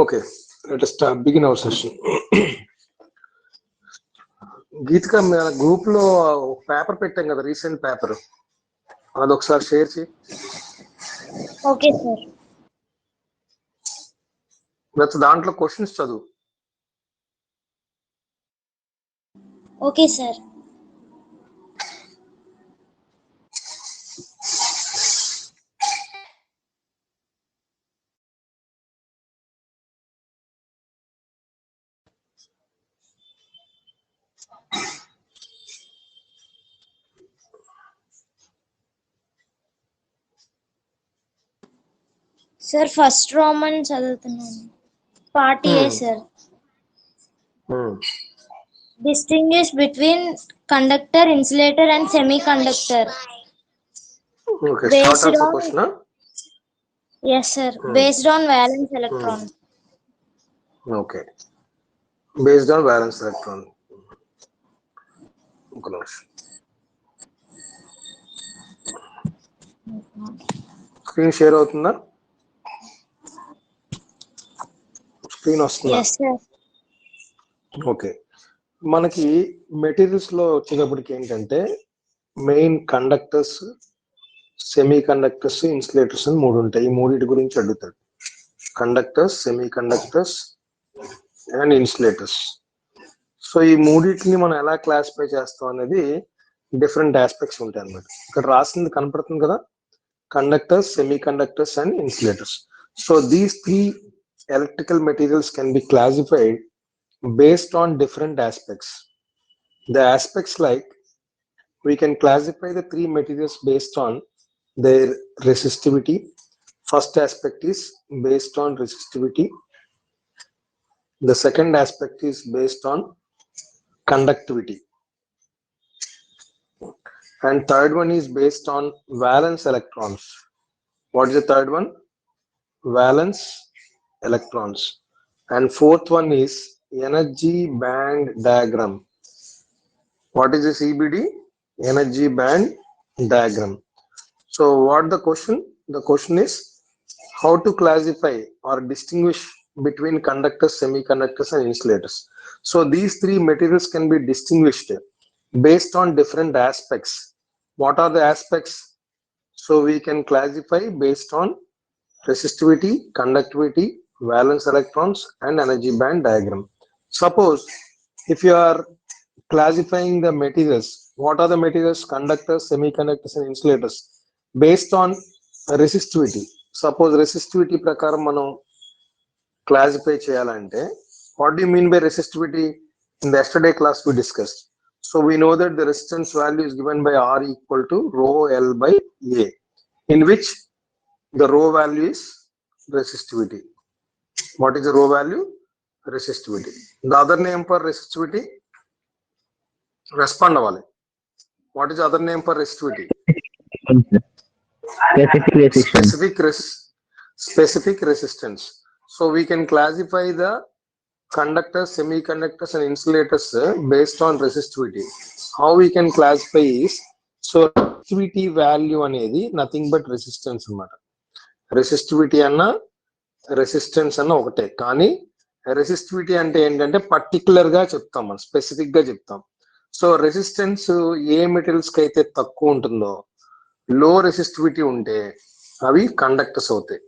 Okay, let us begin our session. Geetika group లో paper పెట్టాం కదా, రీసెంట్ పేపర్, అది ఒకసారి షేర్ చేయి. Okay sir. దాంట్లో క్వశ్చన్స్ చదువు. Okay sir. Sir first Roman చదువుతున్నాను. Part A sir. Distinguish between conductor, insulator and semiconductor. Okay, start of the question. Yes sir. Based on valence electron. Okay, based on valence electron. Screen share అవుతుందా? Screen వస్తుందా? Yes sir. Okay, మనకి materials లో వచ్చేటప్పటికి ఏంటంటే main conductors, semiconductors, insulators అని మూడు ఉంటాయి. ఈ మూడింటి గురించి అడుగుతాడు. Conductors, semi conductors and insulators. So ఈ మూడింటిని మనం ఎలా క్లాసిఫై చేస్తాం అనేది డిఫరెంట్ ఆస్పెక్ట్స్ ఉంటాయి అన్నమాట. ఇక్కడ రాసింది కనపడుతుంది కదా, conductors, semi conductors and insulators. So these three electrical materials can be classified based on different aspects. The aspects like, we can classify the three materials based on their resistivity. First aspect is based on resistivity. The second aspect is based on conductivity. And third one is based on valence electrons. What is the third one? Valence electrons. And fourth one is energy band diagram. What is this EBD? Energy band diagram. So what the question? The question is how to classify or distinguish between conductors, semiconductors and insulators. So these three materials can be distinguished based on different aspects. What are the aspects? So we can classify based on resistivity, conductivity, valence electrons and energy band diagram. Suppose if you are classifying the materials, what are the materials? Conductors, semiconductors and insulators based on resistivity. Suppose resistivity prakaram manam classify cheyalante, what do you mean by resistivity? In the yesterday class we discussed. So we know that the resistance value is given by R equal to rho L by A, in which the rho value is resistivity. What is the rho value? Resistivity. The other name for resistivity? Respond avali. What is the other name for resistivity? Specific resistance. So we can classify the conductors, semiconductors and insulators based on resistivity. How we can classify is, so resistivity value anedi nothing but resistance anamata. Resistivity anna resistance అన్న ఒకటే, కానీ resistivity అంటే ఏంటంటే particular గా చెప్తాం, మనం specific గా చెప్తాం. సో రెసిస్టెన్స్ ఏ మెటీరియల్స్ కి అయితే తక్కువ ఉంటుందో, లో రెసిస్టివిటీ ఉంటే అవి కండక్టర్స్ అవుతాయి.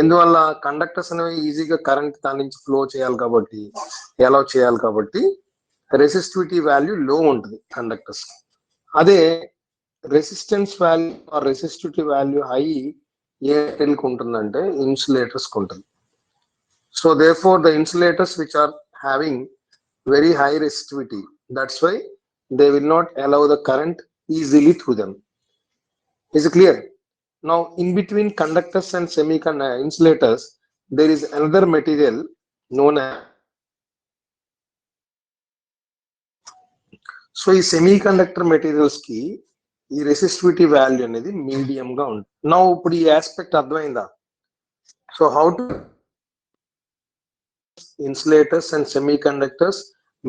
ఎందువల్ల? కండక్టర్స్ అనేవి ఈజీగా కరెంట్ దాని నుంచి ఫ్లో చేయాలి కాబట్టి, ఎలా చేయాలి కాబట్టి రెసిస్టివిటీ వాల్యూ లో ఉంటుంది కండక్టర్స్. అదే resistance value or resistivity value high ఏ మెటీరియల్ కి ఉంటుందంటే ఇన్సులేటర్స్ కి ఉంటుంది. So therefore the insulators which are having very high resistivity, that's why they will not allow the current easily through them. Is it clear? Now in between conductors and insulators there is another material known as, so ఈ semiconductor materials కి ఈ resistivity value అనేది medium గా ఉంటుంది. నా ఇప్పుడు ఈ aspect అర్థమైందా? So how to insulators and semiconductors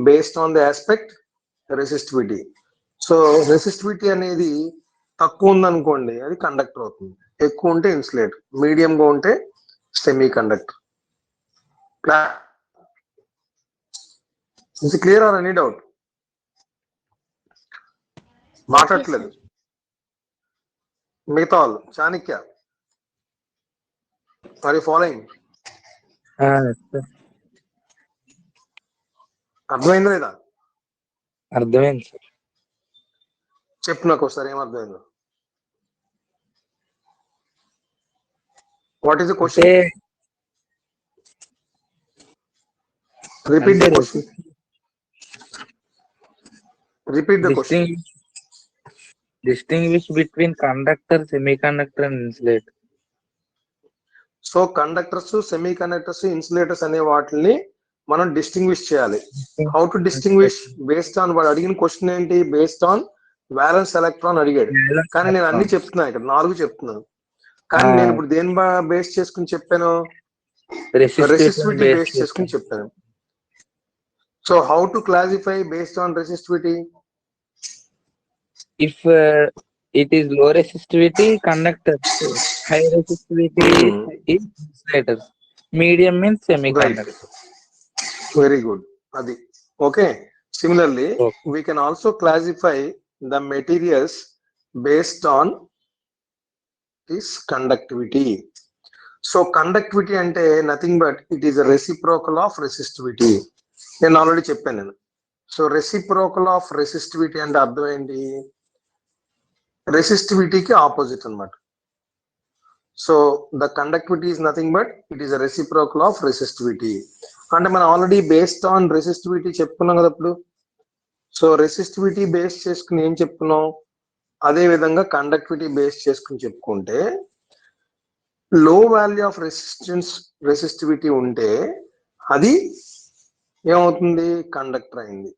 based on the aspect resistivity. So resistivity అనేది తక్కువ ఉందనుకోండి, అది కండక్టర్ అవుతుంది. ఎక్కువ ఉంటే ఇన్సులేటర్, మీడియం గా ఉంటే semiconductor. Is it clear or any doubt? మాట్లాడట్లేదు మిగతా వాళ్ళు. Chanakya, are you following? అర్థమైందా లేదా? అర్థమైంది సార్. చెప్పు నాకు ఒకసారి ఏం అర్థమైందో. What is the question? Repeat the question. Repeat the question. Distinguish between conductor, semiconductor and insulator. So conductors, semiconductors, insulators అనే వాటిని మనం డిస్టింగ్విష్ చేయాలి. How to distinguish? Based on వాడు అడిగిన క్వశ్చన్ ఏంటి? బేస్డ్ ఆన్ వ్యాలెన్స్ ఎలక్ట్రాన్ అడిగాడు. కానీ నేను అన్ని చెప్తున్నాను, ఇక్కడ 4 చెప్తున్నాను. కానీ నేను ఇప్పుడు దేని బేస్ చేసుకుని చెప్పాను? రెసిస్టివిటీ బేస్ చేసుకుని చెప్పాను. So how to classify based on resistivity? If it is low resistivity, conductors. High resistivity is insulators. Medium means semiconductor. Very good. Adi. Okay. Similarly, we can also classify the materials based on this conductivity. So conductivity ante nothing but it is a reciprocal of resistivity. నేను already చెప్పాను నేను. So reciprocal of resistivity అంటే అర్థం ఏంటి? రెసిస్టివిటీకి opposite అన్నమాట. So the conductivity is nothing but it is a reciprocal of resistivity. అంటే మనం already based on resistivity చెప్పుకున్నాం కదా ఇప్పుడు. సో రెసిస్టివిటీ బేస్ చేసుకుని ఏం చెప్పుకున్నాం? అదే విధంగా కండక్టివిటీ బేస్ చేసుకుని చెప్పుకుంటే లో వాల్యూ ఆఫ్ రెసిస్టివిటీ ఉంటే అది ఏమవుతుంది? కండక్టర్ అయింది.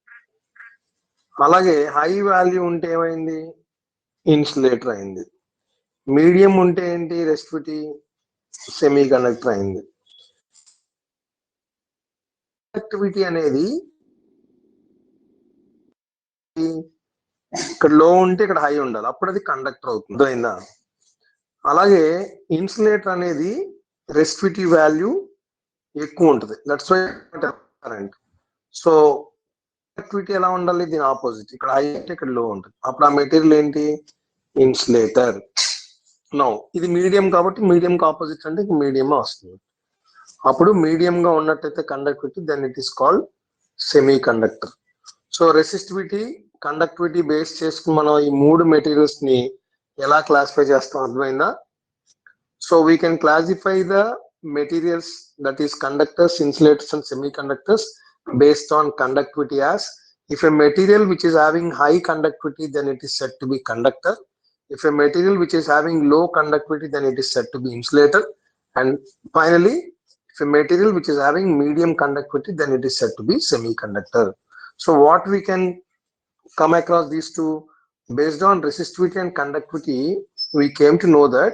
అలాగే హై వాల్యూ ఉంటే ఏమైంది? ఇన్సులేటర్ అయింది. మీడియం ఉంటే ఏంటి? రెసిస్టివిటీ సెమీ కండక్టర్ అయింది. కండక్టివిటీ అనేది ఇక్కడ లో ఉంటే ఇక్కడ హై ఉండాలి, అప్పుడు అది కండక్టర్ అవుతుంది. అర్థమైందా? అలాగే ఇన్సులేటర్ అనేది రెసిస్టివిటీ వాల్యూ ఎక్కువ ఉంటుంది. That's why current. So conductivity ఎలా ఉండాలి? దీని ఆపోజిట్. ఇక్కడ హై అంటే ఇక్కడ లో ఉంటుంది. అప్పుడు ఆ మెటీరియల్ ఏంటి? ఇన్సులేటర్. నో ఇది మీడియం కాబట్టి మీడియం కి ఆపోజిట్ అంటే మీడియం వస్తుంది. అప్పుడు మీడియం గా ఉన్నట్టయితే conductivity, then it is called semiconductor. So resistivity, conductivity base చేసుకుని మనం ఈ 3 మెటీరియల్స్ ని ఎలా క్లాసిఫై చేస్తాం? అర్థమైందా? So we can classify the materials that is conductors, insulators and semi conductors based on conductivity as if a material which is having high conductivity then it is said to be conductor. If a material which is having low conductivity then it is said to be insulator. And finally, if a material which is having medium conductivity then it is said to be semiconductor. So what we can come across these two? Based on resistivity and conductivity, we came to know that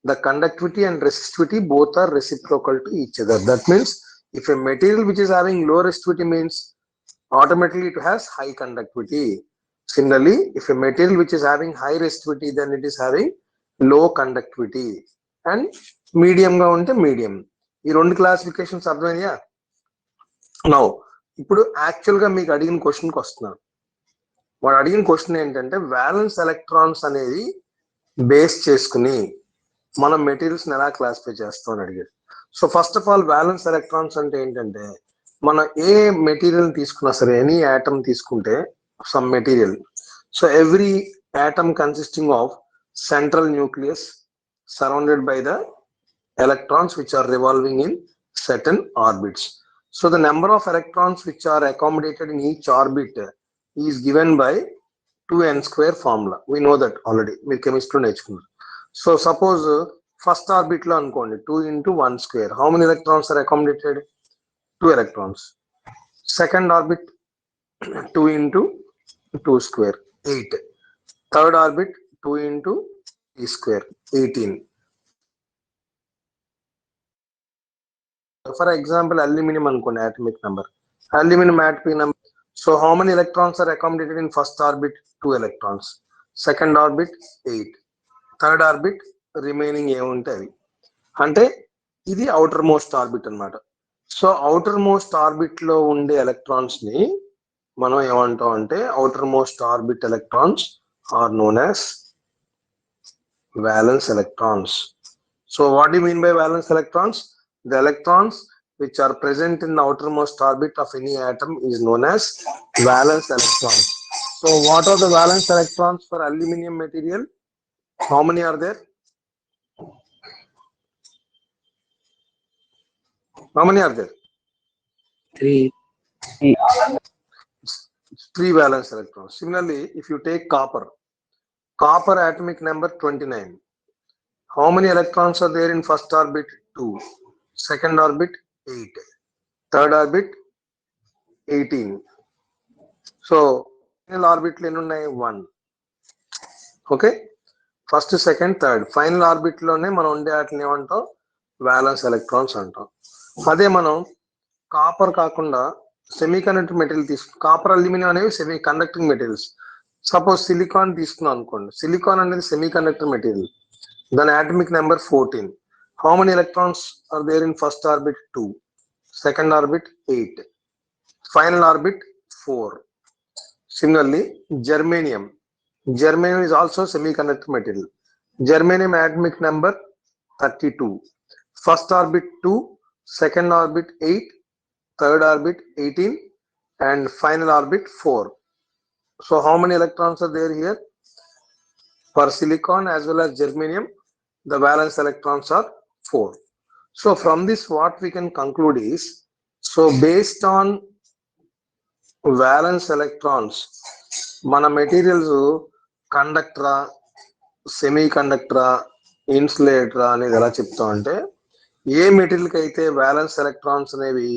the conductivity and resistivity both are reciprocal to each other. That means if a material which is having low resistivity means automatically it has high conductivity. Similarly, if a material which is having high resistivity then it is having low conductivity. And medium ga unte medium. ఈ 2 classifications అర్థమయ్యా? Now ఇప్పుడు actual గా మీకు అడిగిన క్వశ్చన్కి వస్తున్నాను. వాడు అడిగిన question ఏంటంటే వ్యాలెన్స్ ఎలక్ట్రాన్స్ అనేది బేస్ చేసుకుని మనం మెటీరియల్స్ ఎలా క్లాసిఫై చేస్తాం అని అడిగాడు. So first of all valence electrons అంటే ఏంటంటే మనం ఏ మెటీరియల్ తీసుకున్నా సరే, ఎనీ ఆటమ్ తీసుకుంటే some material, so every atom consisting of central nucleus surrounded by the electrons which are revolving in certain orbits. So the number of electrons which are accommodated in each orbit is given by 2n² formula. We know that already. మీరు chemistry నేర్చుకున్నారు. So suppose first orbit లో అనుకోండి 2 into 1². How many electrons are accommodated? 2 electrons. Second orbit 2 into 2², 8. Third orbit 2 into 3², 18. For example, aluminum అనుకోండి atomic number. Aluminum atomic number. So how many electrons are accommodated in first orbit? 2 electrons. Second orbit 8. Third orbit remaining ఏముంటే అవి. అంటే ఇది outer most orbit అన్నమాట. So outer most orbit లో ఉండే electrons ని మనం ఏమంటాం అంటే outer most orbit electrons are known as valence electrons. So what do you mean by valence electrons? The electrons which are present in the outermost orbit of any atom is known as valence electrons. So what are the valence electrons for aluminum material? How many are there? How many are there? 3. 3 valence electrons. Similarly, if you take copper atomic number 29. How many electrons are there in first orbit? 2. Second orbit 8. Third orbit 18. So final orbit lo enunnai 1. Okay, first, second, third, final orbit lone మనం ఉండే వాటిని ఏమంటాం valence electrons అంటాం. అదే మనం copper కాకుండా semi conductor material తీసుకు copper aluminium అనేవి semi conducting materials. Suppose silicon తీసుకున్నాం అనుకోండి, సిలికాన్ అనేది సెమీ కండక్టర్ మెటీరియల్. దాని atomic number 14. How many electrons are there in first orbit? 2. Second orbit 8. Final orbit 4. Similarly, germanium is also semiconductor material. Germanium atomic number 32. First orbit 2, second orbit 8, third orbit 18, and final orbit 4. So how many electrons are there here? For silicon as well as germanium, the valence electrons are 4. So from this what we can conclude is, so based on valence electrons, మన materials కండక్టరా, సెమీ కండక్టరా, ఇన్సులేటరా అనేది ఎలా చెప్తాం అంటే, ఏ మెటీరియల్కి అయితే violence electrons అనేవి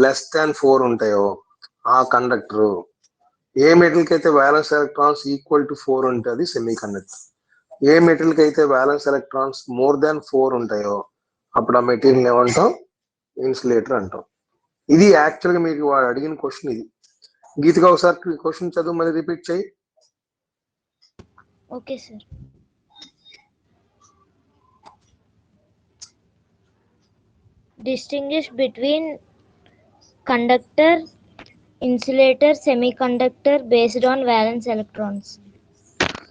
less than 4 ఉంటాయో ఆ కండక్టరు, ఏ మెటీరియల్కి అయితే వ్యాలెన్స్ ఎలక్ట్రాన్స్ ఈక్వల్ టు 4 ఉంటే అది సెమీ కండక్టర్, ఏ మెటీరియల్కి అయితే వ్యాలెన్స్ ఎలక్ట్రాన్స్ మోర్ దాన్ 4 ఉంటాయో అప్పుడు ఆ మెటీరియల్ ఏమంటాం ఇన్సులేటర్ అంటాం. ఇది యాక్చువల్గా మీకు వాడు అడిగిన క్వశ్చన్. ఇది గీతగా ఒకసారి క్వశ్చన్ చదువు మళ్ళీ రిపీట్ చేయి. Okay sir. Distinguish between conductor, insulator, semiconductor based on valence electrons.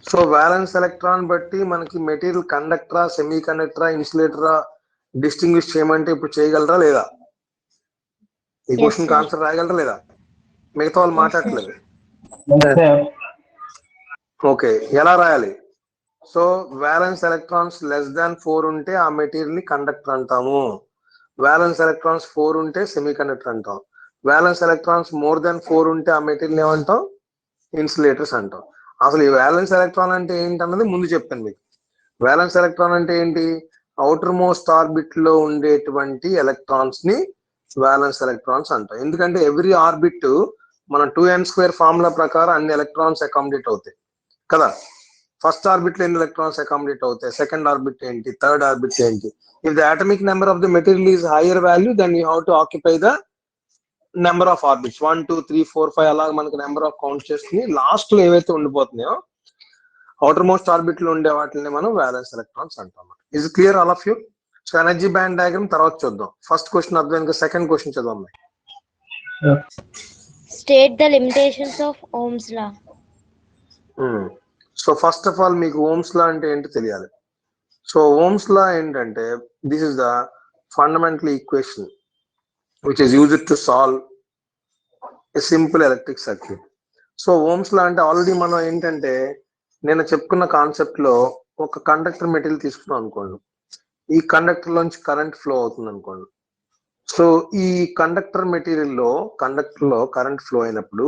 So valence electron బట్టి మనకి మెటీరియల్ కండక్టరా, సెమీ కండక్టరా, ఇన్సులేటరా డిస్టింగ్విష్ చేయమంటే ఇప్పుడు చేయగలరా లేదా? ఈ క్వశ్చన్ ఆన్సర్ రాయగలరా లేదా? మిగతా వాళ్ళు మాట్లాడట్లేదు. ఓకే, ఎలా రాయాలి? So violence electrons less than 4 ఉంటే ఆ మెటీరియల్ ని కండక్టర్ అంటాము. వ్యాలెన్స్ ఎలక్ట్రాన్స్ 4 ఉంటే సెమీ కండక్టర్ అంటాం. వ్యాలెన్స్ ఎలక్ట్రాన్స్ మోర్ దాన్ 4 ఉంటే ఆ మెటీరియల్ ఏమంటాం ఇన్సులేటర్స్ అంటాం. అసలు ఈ వ్యాలెన్స్ ఎలక్ట్రాన్ అంటే ఏంటి అన్నది ముందు చెప్పాను మీకు. వ్యాలెన్స్ ఎలక్ట్రాన్ అంటే ఏంటి? అవుటర్ మోస్ట్ ఆర్బిట్ లో ఉండేటువంటి ఎలక్ట్రాన్స్ ని వ్యాలెన్స్ ఎలక్ట్రాన్స్ అంటాం. ఎందుకంటే ఎవ్రీ ఆర్బిట్ మన 2n² ఫార్ములా ప్రకారం అన్ని ఎలక్ట్రాన్స్ అకామిడేట్ అవుతాయి కదా. ఫస్ట్ ఆర్బిట్ లో ఎన్ని ఎలక్ట్రాన్స్ అకామిడేట్ అవుతాయి, సెకండ్ ఆర్బిట్ ఏంటి, థర్డ్ ఆర్బిట్ ఏంటి. If the atomic number of the material is higher value, then you have to occupy the number of orbits 1 2 3 4 5 అలా మనకి నెంబర్ ఆఫ్ కౌంట్ చేసుకుని లాస్ట్ లో ఏవైతే ఉండిపోతున్నాయో అవుటర్ మోస్ట్ ఆర్బిట్ లో ఉండే వాటిని మనం వ్యాలెన్స్ ఎలక్ట్రాన్స్ అంటాం. Is clear all of you? So energy band diagram తర్వాత చూద్దాం. ఫస్ట్ క్వశ్చన్ అర్థమైంది, సెకండ్ క్వశ్చన్ చదవం. State the limitations of Ohm's law. So first of all మీకు ఓమ్స్ లా అంటే ఏంటో తెలియాలి. సో ఓమ్స్ లా ఏంటంటే, this is the fundamental equation which is used to solve a simple electric circuit. So Ohm's law అంటే already మనం ఏంటంటే నేను చెప్పుకున్న కాన్సెప్ట్ లో ఒక కండక్టర్ మెటీరియల్ తీసుకున్నాం అనుకోండి, ఈ కండక్టర్ లోంచి కరెంట్ ఫ్లో అవుతుంది అనుకోండి. సో ఈ కండక్టర్ మెటీరియల్ లో కరెంట్ ఫ్లో అయినప్పుడు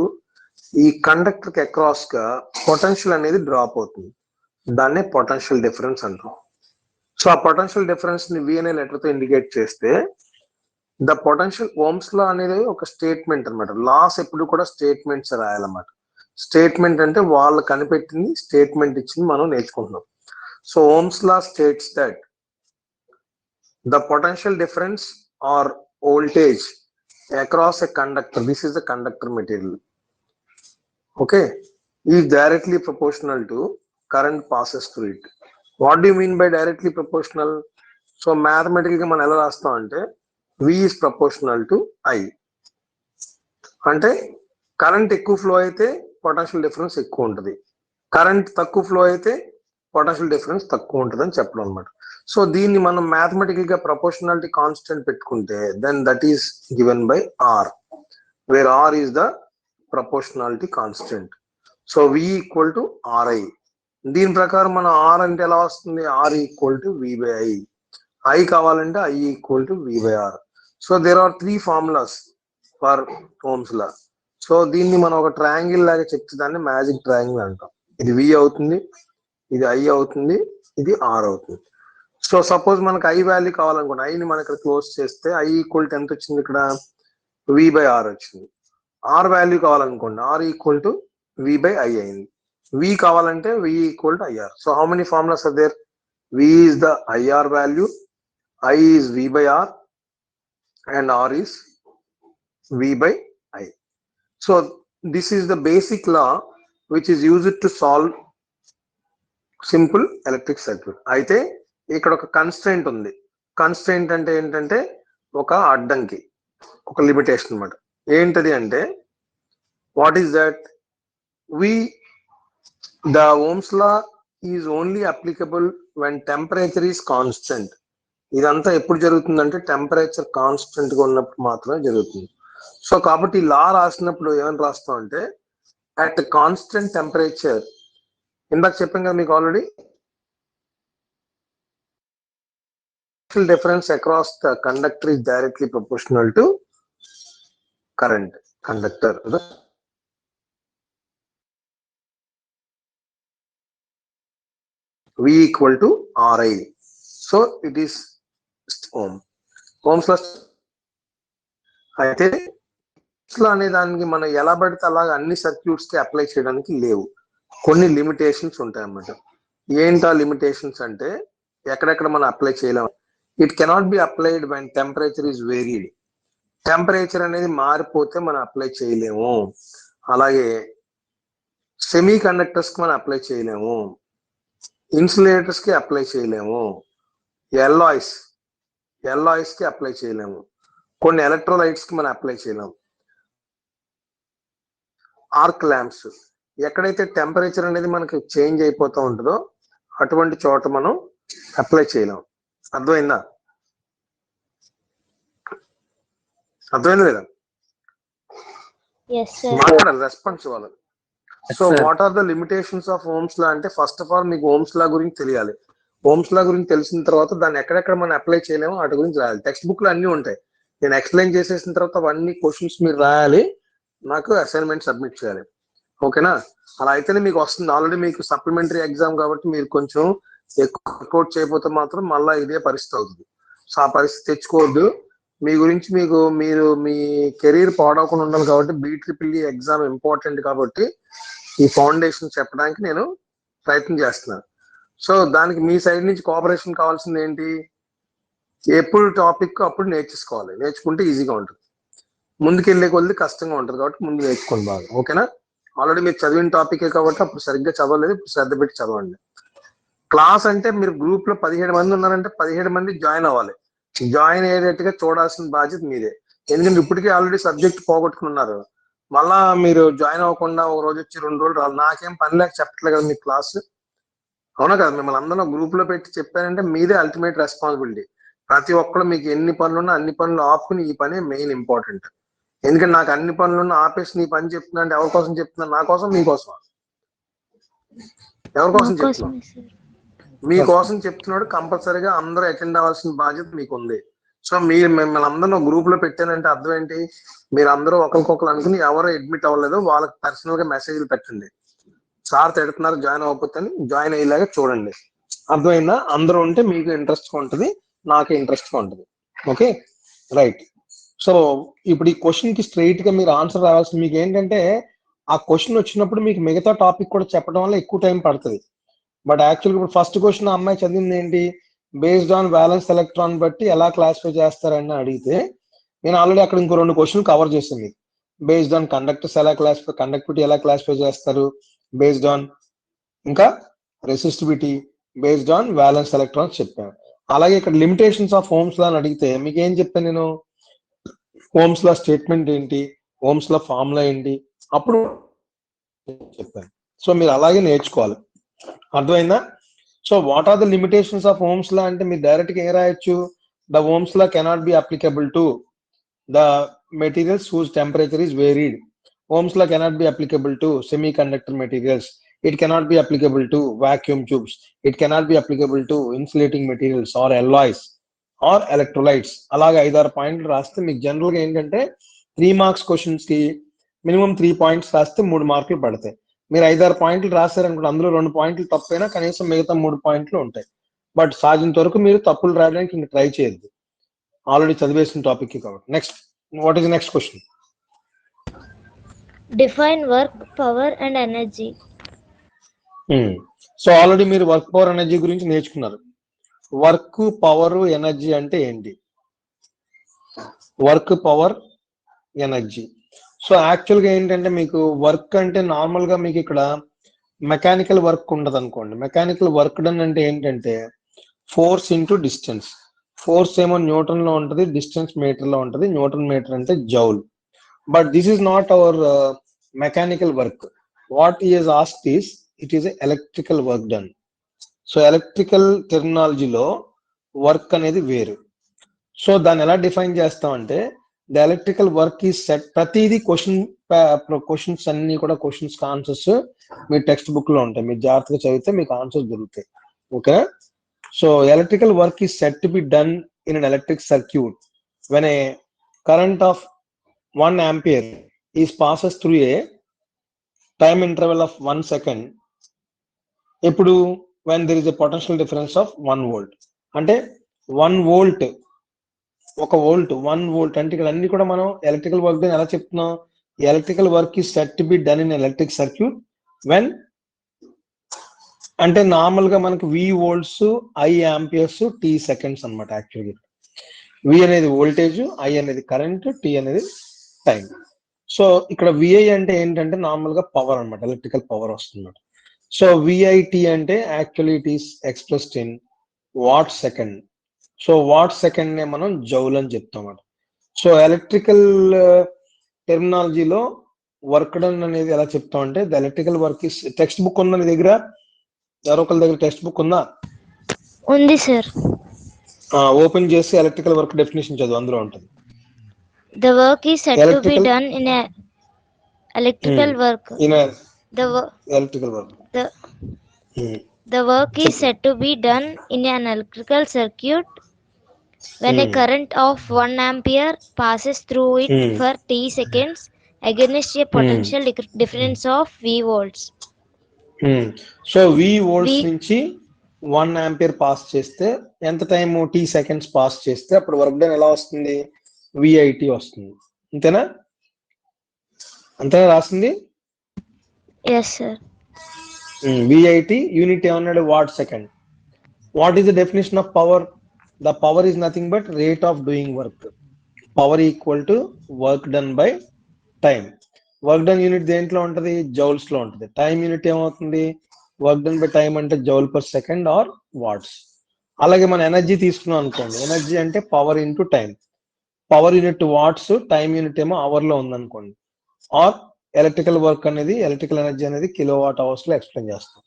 ఈ కండక్టర్ కి అక్రాస్ గా పొటెన్షియల్ అనేది డ్రాప్ అవుతుంది. దాన్నే పొటెన్షియల్ డిఫరెన్స్ అంటాం. సో ఆ పొటెన్షియల్ డిఫరెన్స్ ని వి అనే లెటర్ తో ఇండికేట్ చేస్తే ద పొటెన్షియల్ ఓమ్స్ లా అనేది ఒక స్టేట్మెంట్ అనమాట. లాస్ ఎప్పుడు కూడా స్టేట్మెంట్స్ రాయాలన్నమాట. స్టేట్మెంట్ అంటే వాళ్ళు కనిపెట్టింది, స్టేట్మెంట్ ఇచ్చింది మనం నేర్చుకుంటున్నాం. So Ohm's law states that the potential difference or voltage across a conductor, this is the conductor material, okay, is directly proportional to current passes through it. What do you mean by directly proportional? So mathematically మనం ఎలా రాస్తాం అంటే, V is proportional to I. అంటే current ఎక్కువ flow అయితే potential difference ఎక్కువ ఉంటుంది, current తక్కువ ఫ్లో అయితే పొటెన్షియల్ డిఫరెన్స్ తక్కువ ఉంటుంది అని చెప్పడం అనమాట. సో దీన్ని మనం మ్యాథమెటికల్ గా ప్రపోర్షనాలిటీ కాన్స్టెంట్ పెట్టుకుంటే then that is given by R, where R is the proportionality constant. So V equal to RI. దీని ప్రకారం మన R అంటే ఎలా వస్తుంది, R equal to V by I. I కావాలంటే I equal to V by R. So there are 3 formulas for Ohm's law. సో దీన్ని మనం ఒక ట్రయాంగిల్ లాగా చెప్తే దాన్ని మ్యాజిక్ ట్రయాంగిల్ అంటాం. ఇది V అవుతుంది, ఇది I అవుతుంది, ఇది R అవుతుంది. సో సపోజ్ మనకు I వాల్యూ కావాలనుకోండి, ఐని మనం ఇక్కడ క్లోజ్ చేస్తే I ఈక్వల్ టు ఎంత వచ్చింది, ఇక్కడ V బై R వచ్చింది. R వాల్యూ కావాలనుకోండి, R equal to V by I అయింది. V కావాలంటే V equal to IR. So how many formulas are there? V is the IR value, I is V by R, and R is V by I. So this is the basic law which is used to solve simple electric circuit. అయితే ఇక్కడ ఒక constraint ఉంది. Constraint అంటే ఏంటంటే ఒక అడ్డంకి, ఒక limitation అన్నమాట. ఏంటది అంటే what is that? the Ohm's law is only applicable when temperature is constant. ఇదంతా ఎప్పుడు జరుగుతుందంటే టెంపరేచర్ కాన్స్టెంట్ గా ఉన్నప్పుడు మాత్రమే జరుగుతుంది. సో కాబట్టి లా రాసినప్పుడు ఏమని రాస్తాం అంటే అట్ కాన్స్టెంట్ టెంపరేచర్, ఇందాక చెప్పాం కదా మీకు already, difference across the conductor is directly proportional to current conductor. V equal to RI. So it is Ohm's law. అయితే అనే దానికి మనం ఎలా పడితే అలాగా అన్ని సర్క్యూట్స్ కి అప్లై చేయడానికి లేవు, కొన్ని లిమిటేషన్స్ ఉంటాయి అన్నమాట. ఏంటా లిమిటేషన్స్ అంటే ఎక్కడెక్కడ మనం అప్లై చేయలేము. It cannot be applied when temperature is varied. Temperature అనేది మారిపోతే మనం అప్లై చేయలేము. అలాగే సెమీ కండక్టర్స్ కి మనం అప్లై చేయలేము, ఇన్సులేటర్స్ కి అప్లై చేయలేము, ఎల్లాయిస్ కి అప్లై చేయలేము, కొన్ని ఎలక్ట్రోలైట్స్ కి మనం అప్లై చేయలేము. ఆర్క్ ల్యాంప్స్, ఎక్కడైతే టెంపరేచర్ అనేది మనకి చేంజ్ అయిపోతూ ఉంటుందో అటువంటి చోట మనం అప్లై చేయలేం. అర్థమైందా లేదా? మాట్లాడాలి, రెస్పాన్స్ ఇవ్వాలి. So what are the limitations of Ohm's law అంటే ఫస్ట్ ఆఫ్ ఆల్ మీకు ఓమ్స్ లా గురించి తెలియాలి. ఓమ్స్ లా గురించి తెలిసిన తర్వాత దాన్ని ఎక్కడెక్కడ మనం అప్లై చేయలేమో వాటి గురించి రాయాలి. టెక్స్ట్ బుక్ లో అన్ని ఉంటాయి. నేను ఎక్స్ప్లెయిన్ చేసేసిన తర్వాత అవన్నీ క్వశ్చన్స్ మీరు రాయాలి, నాకు అసైన్మెంట్ సబ్మిట్ చేయాలి. ఓకేనా? అలా అయితేనే మీకు వస్తుంది. ఆల్రెడీ మీకు సప్లిమెంటరీ ఎగ్జామ్ కాబట్టి మీరు కొంచెం ఎక్కువ రిపోర్ట్ చేయకపోతే మాత్రం మళ్ళీ ఇదే పరిస్థితి అవుతుంది. సో ఆ పరిస్థితి తెచ్చుకోవద్దు. మీ గురించి మీరు మీ కెరీర్ పాడవకుండా ఉండాలి కాబట్టి BEEE ఎగ్జామ్ ఇంపార్టెంట్ కాబట్టి ఈ ఫౌండేషన్ చెప్పడానికి నేను ప్రయత్నం చేస్తున్నాను. సో దానికి మీ సైడ్ నుంచి కోఆపరేషన్ కావాల్సింది ఏంటి? ఎప్పుడు టాపిక్ అప్పుడు నేర్చుకోవాలి. నేర్చుకుంటే ఈజీగా ఉంటుంది. ముందుకెళ్ళే కొద్ది కష్టంగా ఉంటుంది కాబట్టి ముందు నేర్చుకోండి బాగా. ఓకేనా? ఆల్రెడీ మీరు చదివిన టాపికే కాబట్టి అప్పుడు సరిగ్గా చదవలేదు, ఇప్పుడు శ్రద్ధ పెట్టి చదవండి. క్లాస్ అంటే మీరు గ్రూప్ లో 17 మంది ఉన్నారంటే 17 మంది జాయిన్ అవ్వాలి. జాయిన్ అయ్యేటట్టుగా చూడాల్సిన బాధ్యత మీదే. ఎందుకంటే ఇప్పటికే ఆల్రెడీ సబ్జెక్ట్ పోగొట్టుకున్నారు. మళ్ళా మీరు జాయిన్ అవ్వకుండా ఒక రోజు వచ్చి 2 రోజులు రావాలి. నాకేం పని లేక చెప్పట్లేదు కదా మీ క్లాస్, అవునా కదా? మిమ్మల్ని అందరూ గ్రూప్ లో పెట్టి చెప్పారంటే మీదే అల్టిమేట్ రెస్పాన్సిబిలిటీ. ప్రతి ఒక్కరు మీకు ఎన్ని పనులున్నా అన్ని పనులు ఆపుకుని ఈ పని మెయిన్ ఇంపార్టెంట్. ఎందుకంటే నాకు అన్ని పనులున్నా ఆపేసి నీ పని చెప్తున్నా అంటే ఎవరి కోసం చెప్తున్నా? నా కోసం, మీకోసం. ఎవరి కోసం చెప్తున్నా? మీకోసం చెప్తున్నాడు. కంపల్సరీగా అందరూ అటెండ్ అవ్వాల్సిన బాధ్యత మీకు ఉంది. సో మీరు మిమ్మల్ని అందరూ గ్రూప్ లో పెట్టానంటే అర్థం ఏంటి? మీరు అందరూ ఒకరికొకరు అనుకుని ఎవరు అడ్మిట్ అవ్వలేదు వాళ్ళకి పర్సనల్ గా మెసేజ్లు పెట్టండి. సార్ తిడుతున్నారు జాయిన్ అవ్వకపోతే జాయిన్ అయ్యేలాగా చూడండి. అర్థమైందా? అందరూ ఉంటే మీకు ఇంట్రెస్ట్ గా ఉంటుంది, నాకు ఇంట్రెస్ట్ గా ఉంటుంది. Okay, right. సో ఇప్పుడు ఈ క్వశ్చన్ కి స్ట్రైట్ గా మీరు ఆన్సర్ రావాల్సింది. మీకు ఏంటంటే ఆ క్వశ్చన్ వచ్చినప్పుడు మీకు మిగతా టాపిక్ కూడా చెప్పడం వల్ల ఎక్కువ టైం పడుతుంది. బట్ యాక్చువల్గా ఇప్పుడు ఫస్ట్ క్వశ్చన్ అమ్మాయి చదివింది ఏంటి? బేస్డ్ ఆన్ బ్యాలెన్స్ ఎలక్ట్రాన్ బట్టి ఎలా క్లాసిఫై చేస్తారని అడిగితే నేను ఆల్రెడీ అక్కడ ఇంకో 2 క్వశ్చన్లు కవర్ చేశాను మీకు. బేస్డ్ ఆన్ కండక్టర్స్ ఎలా క్లాసిఫై, కండక్టివిటీ ఎలా క్లాసిఫై చేస్తారు, బేస్డ్ ఆన్ ఇంకా resistivity, based on balance electrons చెప్పాను. అలాగే ఇక్కడ లిమిటేషన్స్ ఆఫ్ ఓమ్స్ లా అని అడిగితే మీకు ఏం చెప్తాను నేను, ఓమ్స్ లా స్టేట్మెంట్ ఏంటి, ఓమ్స్ లా ఫార్ములా ఏంటి, అప్పుడు చెప్పాను. సో మీరు అలాగే నేర్చుకోవాలి, అర్థమైందా? So what are the limitations of Ohm's law అంటే మీరు డైరెక్ట్ గా ఏం రాయొచ్చు, the Ohm's law cannot be applicable to the materials whose temperature is varied. Ohm's law cannot be applicable to semiconductor materials. It cannot be applicable to vacuum tubes. It cannot be applicable to insulating materials or alloys or electrolytes. అలాగే 5-6 పాయింట్లు రాస్తే మీకు general గా ఏంటంటే 3 marks questions కి minimum 3 points రాస్తే 3 మార్కులు పడతాయి. మీరు 5-6 పాయింట్లు రాస్తారనుకోండి, అందులో 2 పాయింట్లు తప్పైనా కనీసం మిగతా 3 పాయింట్లు ఉంటాయి. బట్ సాధ్యంత వరకు మీరు తప్పులు రాయడానికి ఇంక ట్రై చేయొద్దు, ఆల్రెడీ చదివేసిన టాపిక్ కాబట్టి. Next, what is next question? Define work, power and energy. So already మీరు వర్క్, పవర్, ఎనర్జీ గురించి నేర్చుకున్నారు. వర్క్, పవర్, ఎనర్జీ అంటే ఏంటి? Work, power, energy. So actual గా ఏంటంటే మీకు వర్క్ అంటే నార్మల్ గా మీకు ఇక్కడ మెకానికల్ వర్క్ ఉండదు అనుకోండి. మెకానికల్ వర్క్ డన్ అంటే ఏంటంటే ఫోర్స్ ఇంటూ డిస్టెన్స్. ఫోర్స్ ఏమో న్యూటన్ లో ఉంటుంది, డిస్టెన్స్ మీటర్ లో ఉంటుంది. న్యూటన్ మీటర్ అంటే joule. But this is not our mechanical work. What he has asked is, it is a electrical work done. So electrical terminology లో work అనేది వేరు. So దాన్ని ఎలా డిఫైన్ చేస్తామంటే, the electrical work is set. ప్రతిదీ questions అన్ని కూడా questions answers మీ text book లో ఉంటాయి, మీరు జాగ్రత్తగా చదివితే మీకు ఆన్సర్స్ దొరుకుతాయి. Okay. So electrical work is set to be done in an electric circuit when a current of 1 ampere is passes through a time interval of 1 second. ఇప్పుడు when there is a potential difference of 1 volt, అంటే 1 volt, 1 volt అంటే ఇక్కడ అన్ని కూడా మనం electrical work ఎలా చెప్తున్నాం, electrical work is set to be done in electric circuit when, అంటే నార్మల్ గా మనకి V volts, I amperes, T seconds అనమాట. యాక్చువల్గా V అనేది వోల్టేజ్, I అనేది కరెంట్, T అనేది టైం. సో ఇక్కడ VI అంటే ఏంటంటే నార్మల్ గా పవర్ అనమాట, ఎలక్ట్రికల్ పవర్ వస్తుంది. సో VIT అంటే actually it is expressed in watt second. So watt second నే మనం జౌల్ అని చెప్తాం అన్నమాట. సో ఎలక్ట్రికల్ టెర్మినాలజీలో వర్క్ డన్ అనేది ఎలా చెప్తాం అంటే, the electrical work is, text book ఉందా నీ దగ్గర? ఎవరో ఒకరి దగ్గర టెక్స్ట్ బుక్ ఉందా? ఉంది సార్. ఓపెన్ చేసి ఎలక్ట్రికల్ వర్క్ డెఫినేషన్ చదువు, అందులో ఉంటుంది. The work is said to be done in a electrical work. In a The electrical work. The work is said to be done in an electrical circuit when a current of 1 ampere passes through it for T seconds against a potential difference of V volts. So V volts నుంచి 1 ampere pass చేస్తే ఎంత time, T seconds pass చేస్తే అప్పుడు work done ఎలా వస్తుంది, VIT వస్తుంది. అంతేనా? అంతేనా రాసింది? Yes sir. VIT యూనిట్ ఏమన్నాడు, watt second. What is the definition of power? The power is nothing but rate of doing work. Power equal to work done by time. Work done unit దేంట్లో ఉంటుంది, joules లో ఉంటుంది. Time unit ఏమవుతుంది, work done by time అంటే joule per second or watts. అలాగే మనం energy తీసుకున్నాం అనుకోండి, ఎనర్జీ అంటే power into time. Power unit watts, time unit ఏమో అవర్ లో ఉందనుకోండి. ఆర్ ఎలక్ట్రికల్ వర్క్ అనేది, ఎలక్ట్రికల్ ఎనర్జీ అనేది కిలో వాట్ అవర్స్ లో ఎక్స్ప్లెయిన్ చేస్తాం.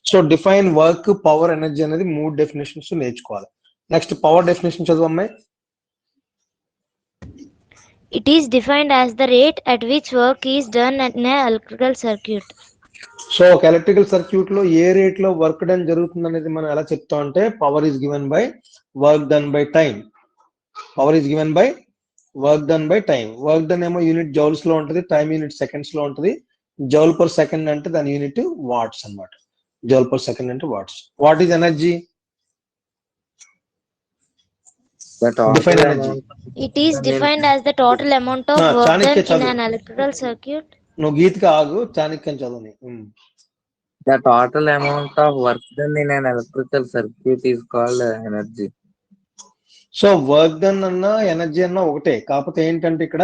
So define work, power, energy అనేది 3 డెఫినేషన్స్ నేర్చుకోవాలి. నెక్స్ట్ పవర్ డెఫినేషన్ చదువు అమ్మాయి. It is defined as the rate at which work is done in an electrical circuit. So ఒక electrical circuit లో ఏ rate లో work done జరుగుతుంది అనేది మనం ఎలా చెప్తాం అంటే, power is given by work done by time. Power is given by work done by time. Work done ఏమో యూనిట్ జౌల్స్ లో ఉంటుంది, టైం యూనిట్ సెకండ్స్ లో ఉంటుంది. జౌల్ పర్ సెకండ్ అంటే దాని యూనిట్ వాట్స్ అన్నమాట. జౌల్ పర్ సెకండ్ అంటే watts. What is energy? Define energy. It is defined as the total amount of work done in an electrical circuit. నువ్వు గీతగా ఆగు, చాణక్యం చదువుని. The total amount of work done in an electrical circuit is called energy. So work done అన్న energy అన్న ఒకటే, కాకపోతే ఏంటంటే ఇక్కడ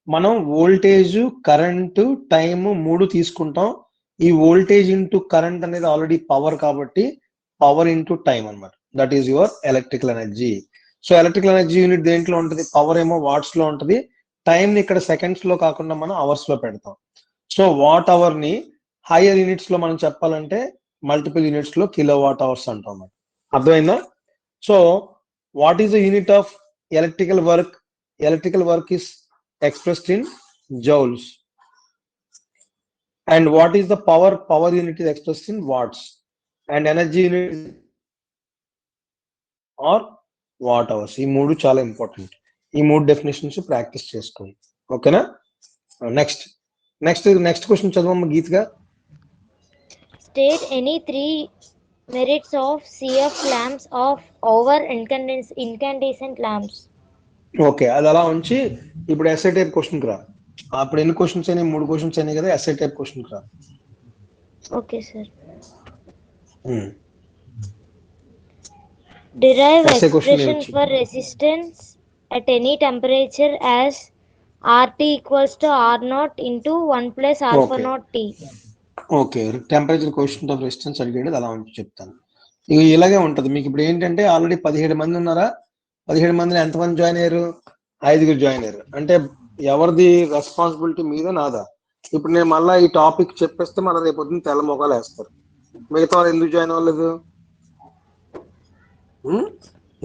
మనం వోల్టేజ్, కరెంట్, టైం 3 తీసుకుంటాం. ఈ వోల్టేజ్ ఇంటూ కరెంట్ అనేది ఆల్రెడీ పవర్ కాబట్టి పవర్ ఇంటూ టైం అన్నమాట. That is your electrical energy. So electrical energy unit దేంట్లో ఉంటుంది, పవర్ ఏమో వాట్స్ లో ఉంటుంది, టైం ని ఇక్కడ సెకండ్స్ లో కాకుండా మనం అవర్స్ లో పెడతాం. సో వాట్ అవర్ ని హైయర్ యూనిట్స్ లో మనం చెప్పాలంటే మల్టిపుల్ యూనిట్స్ లో కిలో వాట్ అవర్స్ అంటాం. అర్థమైందా? So what is the unit of electrical work? Electrical work is expressed in joules. And what is the power? Power unit is expressed in watts. And energy unit is or watt hours. ఈ మూడు చాలా important. ఈ మూడు definitions practice చేసుకోండి. ఓకేనా? Next question చదవమ్మ గీత్గా. State any 3 merits of CF lamps of over incandescent lamps. Okay, అది అలా ఉంచి ఇప్పుడు ఎస్ఐ టైప్ క్వశ్చన్ రా. అప్పుడు ఎన్ని క్వశ్చన్స్ అయినాయి? 3 క్వశ్చన్స్ అయినాయి కదా, ఎస్ఐ టైప్ క్వశ్చన్ రా. Okay, sir. Derive expression for resistance at any temperature as RT equals to R0 into 1 plus alpha naught T. Okay, temperature question of resistance అడిగాడు, అలా ఉంచి చెప్తాను. ఇక ఇలాగే ఉంటది మీకు. ఇప్పుడు ఏంటంటే ఆల్రెడీ 17 మంది ఉన్నారా, 17 మందిని ఎంతమంది జాయిన్ అయ్యారు? 5 జాయిన్ అయ్యారు. అంటే ఎవరిది రెస్పాన్సిబిలిటీ మీద నాదా? ఇప్పుడు నేను మళ్ళీ ఈ టాపిక్ చెప్పేస్తే మళ్ళీ రేపు పొద్దున్న తెల్ల మొఖాలు వేస్తారు. మిగతా వాళ్ళు ఎందుకు జాయిన్ అవ్వలేదు?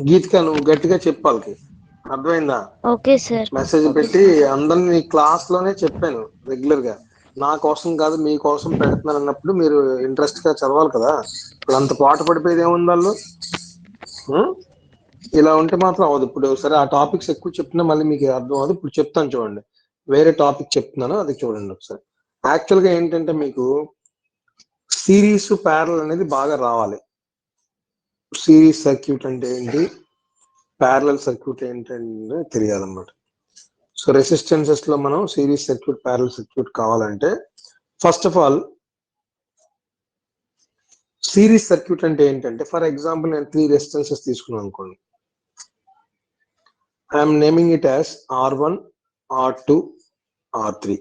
గీతిక నువ్వు గట్టిగా చెప్పాలి, అర్థమైందా? Okay sir. మెసేజ్ పెట్టి అందరినీ క్లాస్ లోనే చెప్పాను రెగ్యులర్ గా, నా కోసం కాదు మీ కోసం పెడుతున్నాను అన్నప్పుడు మీరు ఇంట్రెస్ట్ గా చదవాలి కదా. ఇప్పుడు అంత పాట పడిపోయేది ఏముంది వాళ్ళు? ఇలా ఉంటే మాత్రం అవ్వదు. ఇప్పుడు సరే ఆ టాపిక్స్ ఎక్కువ చెప్తున్నా మళ్ళీ మీకు అర్థం అవ్వదు. ఇప్పుడు చెప్తాను చూడండి, వేరే టాపిక్ చెప్తున్నాను, అది చూడండి ఒకసారి. యాక్చువల్ గా ఏంటంటే మీకు సిరీస్ ప్యారల్ అనేది బాగా రావాలి. సిరీస్ సర్క్యూట్ అంటే ఏంటి, ప్యారలల్ సర్క్యూట్ ఏంటంటే తెలియాలన్నమాట. సో రెసిస్టెన్సెస్ లో మనం సిరీస్ సర్క్యూట్, ప్యారలల్ సర్క్యూట్ కావాలంటే first of all series circuit అంటే ఏంటంటే, ఫర్ ఎగ్జాంపుల్ నేను 3 రెసిస్టెన్సెస్ తీసుకున్నాను అనుకోండి. I'm naming it as R1, R2, R3.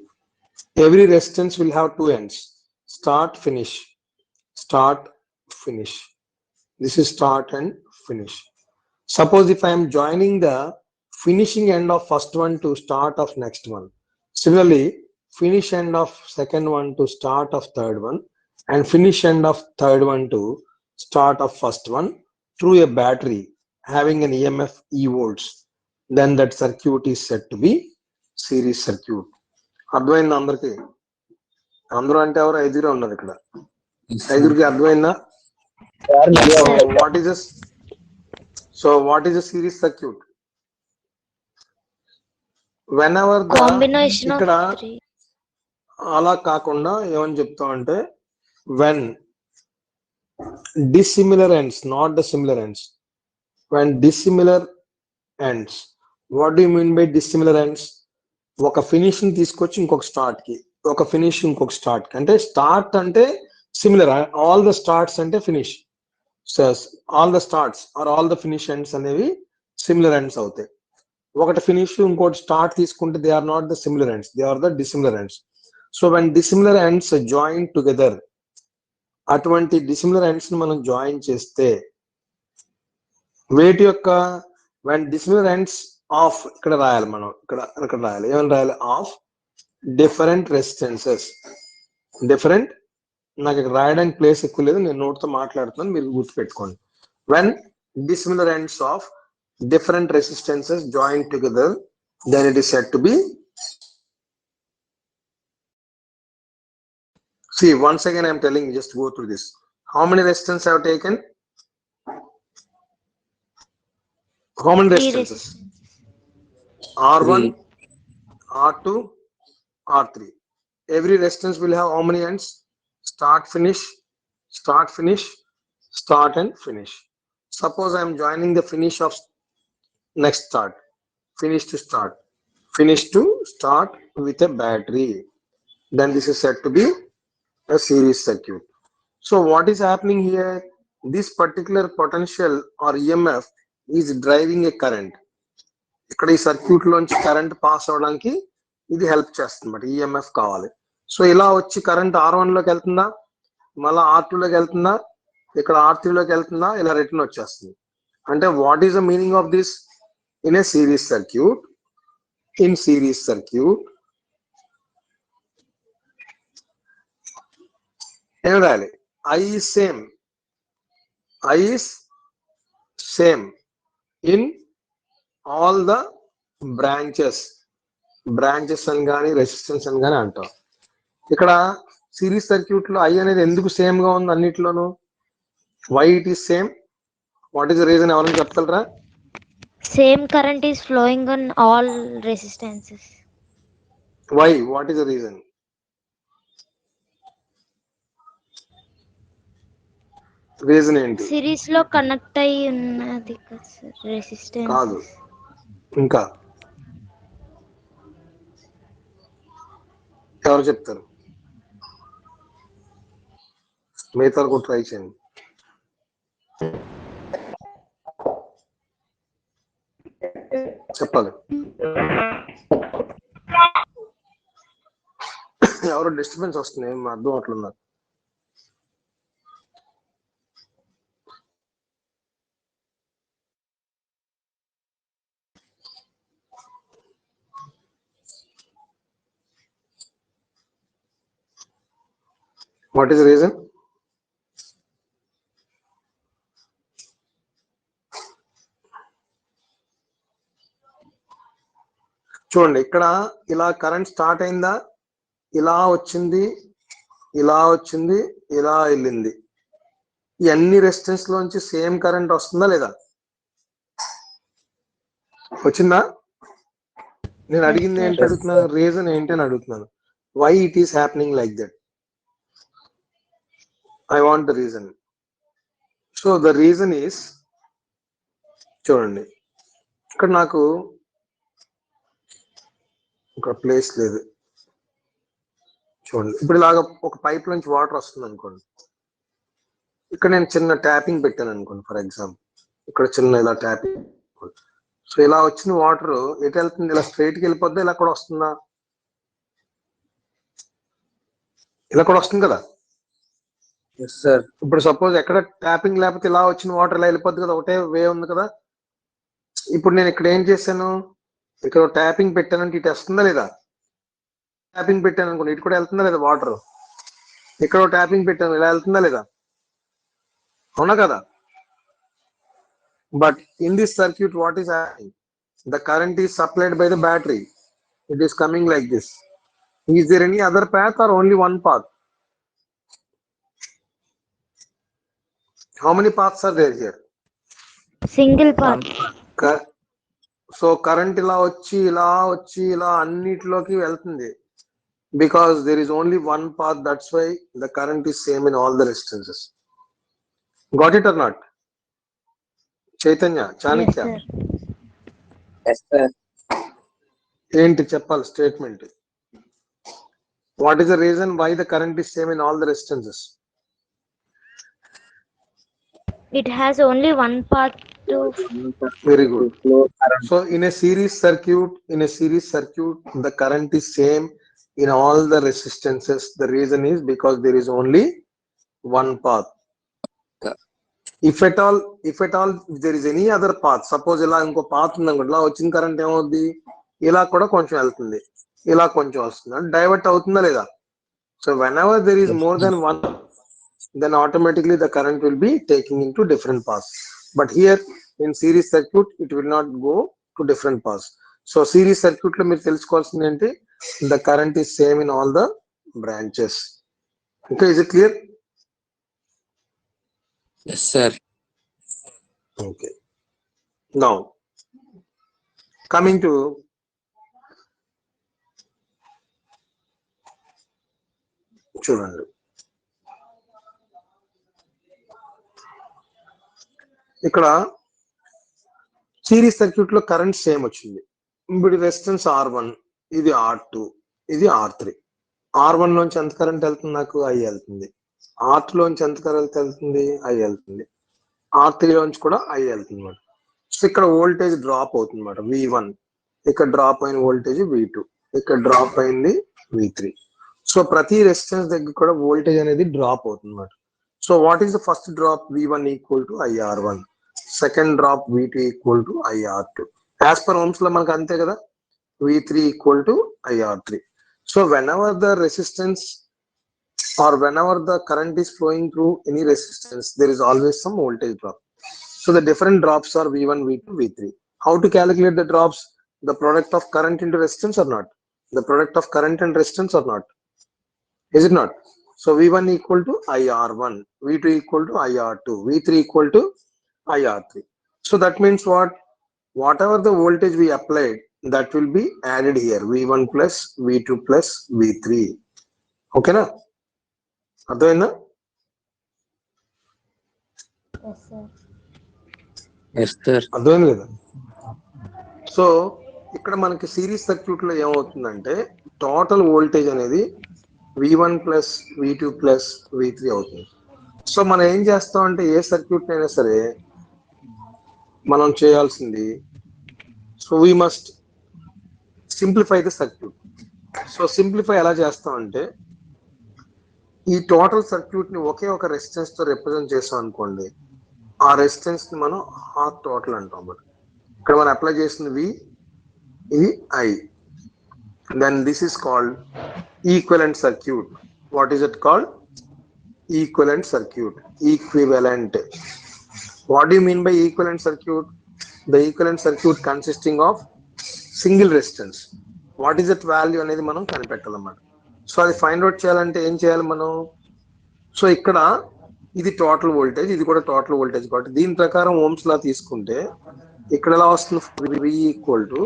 Every resistance will have 2 ends, start, finish, start, finish. This is start and finish. Suppose if I am joining the finishing end of first one to start of next one, similarly finish end of second one to start of third one, and finish end of third one to start of first one through a battery having an EMF E volts, then that circuit is said to be series circuit. అర్థమైందా అందరికి? అందరూ అంటే ఎవరు? 5 ఉన్నారు ఇక్కడ. 5కి అర్థమైందా? What is a series circuit? Whenever the Combination of ఇక్కడ 3. అలా కాకుండా ఏమని చెప్తాం అంటే, when dissimilar ends, not the similar ends, when dissimilar ends. What do you mean by dissimilar ends? ఒక ఫినిష్ ని తీసుకొచ్చి ఇంకొక స్టార్ట్ కి, ఒక ఫినిష్ ఇంకొక స్టార్ట్ కి. అంటే స్టార్ట్ అంటే సిమిలర్, ఆల్ ద స్టార్ట్స్ అంటే finish, all the starts or all the finish ends అనేవి సిమిలర్ ఎండ్స్ అవుతాయి. ఒకటి ఫినిష్ ఇంకోటి స్టార్ట్ తీసుకుంటే they are not the similar ends, they are the dissimilar ends. So when dissimilar ends join together, అటువంటి dissimilar ends ని మనం join చేస్తే వేటి యొక్క వెన్ డిసిమిలర్ ఎండ్స్ ఆఫ్, ఇక్కడ రాయాలి మనం, ఇక్కడ రాయాలి, ఏమని రాయాలి? Of different resistances. డిఫరెంట్, నాకు ఇక్కడ రాయడానికి ప్లేస్ ఎక్కువ లేదు, నేను నోట్తో మాట్లాడుతున్నాను, మీరు గుర్తుపెట్టుకోండి. When dissimilar ends of different resistances joined together, then it is said to be. See, once again I am telling you, just go through this. How many resistance I have taken? How many resistances? R1, R2, R3. Every resistance will have how many ends? Start, finish, start, finish, start and finish. Suppose I am joining the finish of next start, finish to start, finish to start with a battery, then this is said to be a series circuit. So what is happening here? This particular potential or EMF is driving a current. ఇక్కడ ఈ circuit లోంచి current pass అవడానికి ఇది help చేస్తుంది, EMF కావాలి. So ఇలా వచ్చి current R1 లోకి వెళ్తుందా, మళ్ళీ R2 లోకి వెళ్తుందా, ఇక్కడ R3 లోకి వెళ్తుందా, ఇలా రిటర్న్ వచ్చేస్తుంది. అంటే what is the meaning of this? In a series circuit, in series circuit ఏం రాయాలి? I is same, I is same in all the branches అని కానీ రెసిస్టెన్స్ అని కానీ అంటాం. ఇక్కడ సిరీస్ సర్క్యూట్ లో I అనేది ఎందుకు సేమ్ గా ఉంది అన్నిట్లోనూ? Why it is same? What is the reason? ఎవరైనా చెప్పగలరా? Same current is flowing on all resistances. వై? What is the reason? Reason ఏంటి? సిరీస్ లో కనెక్ట్ అయి ఉన్నది కదా సార్ రెసిస్టెన్స్. కాదు, ఇంకా ఎవరు చెప్తారు? మిగతా కూడా ట్రై చేయండి. చెప్పాలి. ఎవరో డిస్టర్బెన్స్ వస్తుంది, అర్థం అట్లున్నారు. What is the reason? చూడండి, ఇక్కడ ఇలా కరెంట్ స్టార్ట్ అయిందా, ఇలా వచ్చింది, ఇలా వచ్చింది, ఇలా వెళ్ళింది. ఈ అన్ని రెసిస్టెన్స్ లోంచి సేమ్ కరెంట్ వస్తుందా లేదా? వచ్చిందా? నేను అడిగింది ఏంటి అడుగుతున్నాను, రీజన్ ఏంటి అని అడుగుతున్నాను. Why it is happening like that? I want the reason. So the reason is, చూడండి ఇక్కడ నాకు ఒక ప్లేస్ లేదు. చూడండి, ఇప్పుడు ఇలాగ ఒక పైప్ నుంచి వాటర్ వస్తుంది అనుకోండి. ఇక్కడ నేను చిన్న ట్యాపింగ్ పెట్టాను అనుకోండి, ఫర్ ఎగ్జాంపుల్ ఇక్కడ చిన్న ఇలా ట్యాపింగ్. సో ఇలా వచ్చిన వాటర్ ఎటు వెళ్తుంది? ఇలా స్ట్రైట్కి వెళ్ళిపోద్దా, ఇలా కూడా వస్తుందా? ఇలా కూడా వస్తుంది కదా. ఇప్పుడు సపోజ్ ఎక్కడ ట్యాపింగ్ లేకపోతే ఇలా వచ్చిన వాటర్ ఇలా వెళ్ళిపోద్ది కదా, ఒకటే వే ఉంది కదా. ఇప్పుడు నేను ఇక్కడ ఏం చేశాను, ఇక్కడ ట్యాపింగ్ పెట్టానంటే ఇటు వస్తుందా లేదా? ట్యాపింగ్ పెట్టాను అనుకోండి, ఇటు కూడా వెళ్తుందా లేదా వాటర్? ఇక్కడ ట్యాపింగ్ పెట్టాను, ఇలా వెళ్తుందా లేదా? అవునా కదా. But in this circuit what is happening? The current is supplied by the battery. It is coming like this. Is there any other path or only one path? How many paths are there here? Single path. So current ఇలా వచ్చి ఇలా వచ్చి ఇలా అన్నిటిలోకి వెళ్తుంది. Because there is only one path, that's why the current is same in all the resistances. Got it or not? Chaitanya, Chanakya. Yes, sir. ఏంటి చెప్పాలి statement? What is the reason why the current is same in all the resistances? It has only one path to. Very good. So in a series circuit, the current is same in all the resistances. The reason is because there is only one path. If at all if there is any other path, suppose ఇలా ఇంకో path ఉందనుకోండి, ఇలా వచ్చిన current ఏమవుద్ది? ఇలా కూడా కొంచెం వెళ్తుంది, ఇలా కొంచెం వస్తుంది, డైవర్ట్ అవుతుందా లేదా? So whenever there is more than one, then automatically the current will be taking into different paths. But here in series circuit it will not go to different paths. So series circuit lo meer telusukovalsindi enti, the current is same in all the branches. Okay, is it clear? Yes, sir. Okay, now coming to చూడండి, ఇక్కడ series circuit లో current same వచ్చింది. ఇప్పుడు resistance R1, ఇది R2, ఇది R3. R1 లోంచి ఎంత current వెళ్తుంది? నాకు I వెళ్తుంది. R2 లోంచి ఎంత కరెంట్ వెళ్తుంది? I వెళ్తుంది. R3 లోంచి కూడా I వెళ్తుంది అన్నమాట. సో ఇక్కడ వోల్టేజ్ డ్రాప్ అవుతుంది అన్నమాట, V1. ఇక్కడ డ్రాప్ అయిన వోల్టేజ్ V2, ఇక్కడ డ్రాప్ అయింది V3. సో ప్రతి రెసిస్టెన్స్ దగ్గర కూడా వోల్టేజ్ అనేది డ్రాప్ అవుతుంది అన్నమాట. So what is the first drop? V1 equal to IR1. Second drop V2 equal to IR2. As per Ohm's law మనకు అంతే కదా, V3 equal to IR3. So whenever the resistance or whenever the current is flowing through any resistance, there is always some voltage drop. So the different drops are V1, V2, V3. How to calculate the drops? The product of current into resistance or not? The product of current and resistance or not? Is it not? So V1 equal to IR1, V2 equal to IR2, V3 equal to IR3. So that means what? Whatever the voltage we applied, that will be added here. V1 plus V2 plus V3. Okay na? అర్థమైందా? Yes, sir. Yes, sir. అర్థమైంది కదా? So ఇక్కడ మనకి series circuit లో ఏమవుతుందంటే total voltage అనేది V1 plus V2 plus V3 అవుతుంది. So మనం ఏం చేస్తాం అంటే ఏ సర్క్యూట్ అయినా సరే మనం చేయాల్సింది, so we must simplify the circuit. So simplify ఎలా చేస్తాం అంటే ఈ టోటల్ సర్క్యూట్ ని ఒకే ఒక రెసిస్టెన్స్ తో రిప్రజెంట్ చేసాం అనుకోండి, ఆ రెసిస్టెన్స్ ని మనం ఆర్ టోటల్ అంటాం. బట్ ఇక్కడ మనం అప్లై చేసింది V, ఇది I. Then this is called equivalent circuit. What is it called? Equivalent circuit. Equivalent. What do you mean by equivalent circuit? The equivalent circuit consisting of single resistance. What is that value అనేది మనం కనిపెట్టాలన్నమాట. So అది find out చేయాలంటే ఏం చేయాలి మనం? So ఇక్కడ ఇది total voltage, ఇది కూడా టోటల్ వోల్టేజ్ కాబట్టి దీని ప్రకారం ఓమ్స్ లా తీసుకుంటే ఇక్కడ ఎలా వస్తుంది? V equal to,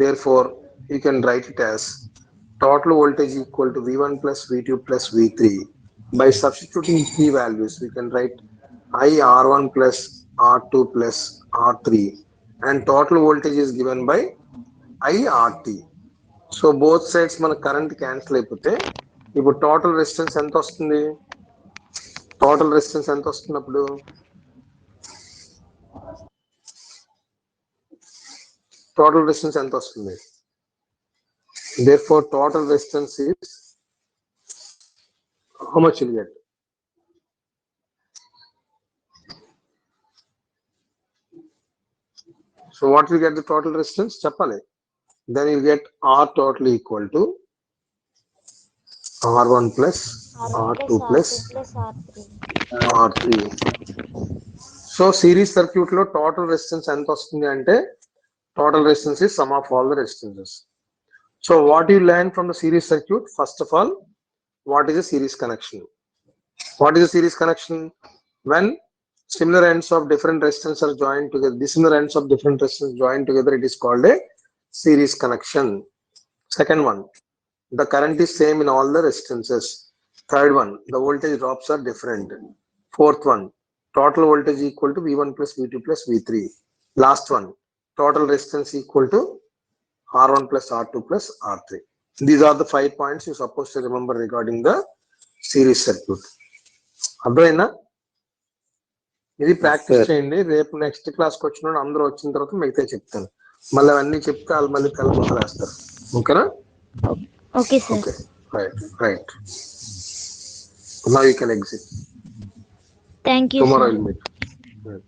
therefore you can write it as total voltage equal to V1 plus V2 plus V3. By substituting key values, we can write IR1 plus R2 plus R3, and total voltage is given by IRT. So both sides మన current cancel అయిపోతే ఇప్పుడు total resistance ఎంత వస్తుంది? Total resistance ఎంత వస్తున్నప్పుడు total resistance ఎంత వస్తుంది? Therefore total resistance is how much you'll get? So what will get the total resistance? Chappale. Then you get R total equal to R1 plus R2 plus R3. So series circuit లో total resistance ఎంత వస్తుంది అంటే total resistance is sum of all the resistances. So what you learn from the series circuit? First of all, what is a series connection? What is a series connection? When similar ends of different resistance are joined together, dissimilar ends of different resistance joined together, it is called a series connection. Second one, the current is same in all the resistances. Third one, the voltage drops are different. Fourth one, total voltage equal to V1 plus V2 plus V3. Last one, total resistance equal to R1 plus R2 plus R3. These are the 5 points you're supposed to remember regarding the series circuit. అర్థమైందా? ఇది practice చేయండి. రేపు next క్లాస్కి వచ్చినప్పుడు అందరూ వచ్చిన తర్వాత మిగతా చెప్తాను. మళ్ళీ అవన్నీ చెప్తే వాళ్ళు మళ్ళీ కలుపులు వేస్తారు. ఓకేనా? Okay, sir. Okay, right. Now you can exit. Thank you, Tomorrow sir. I'll meet. Right.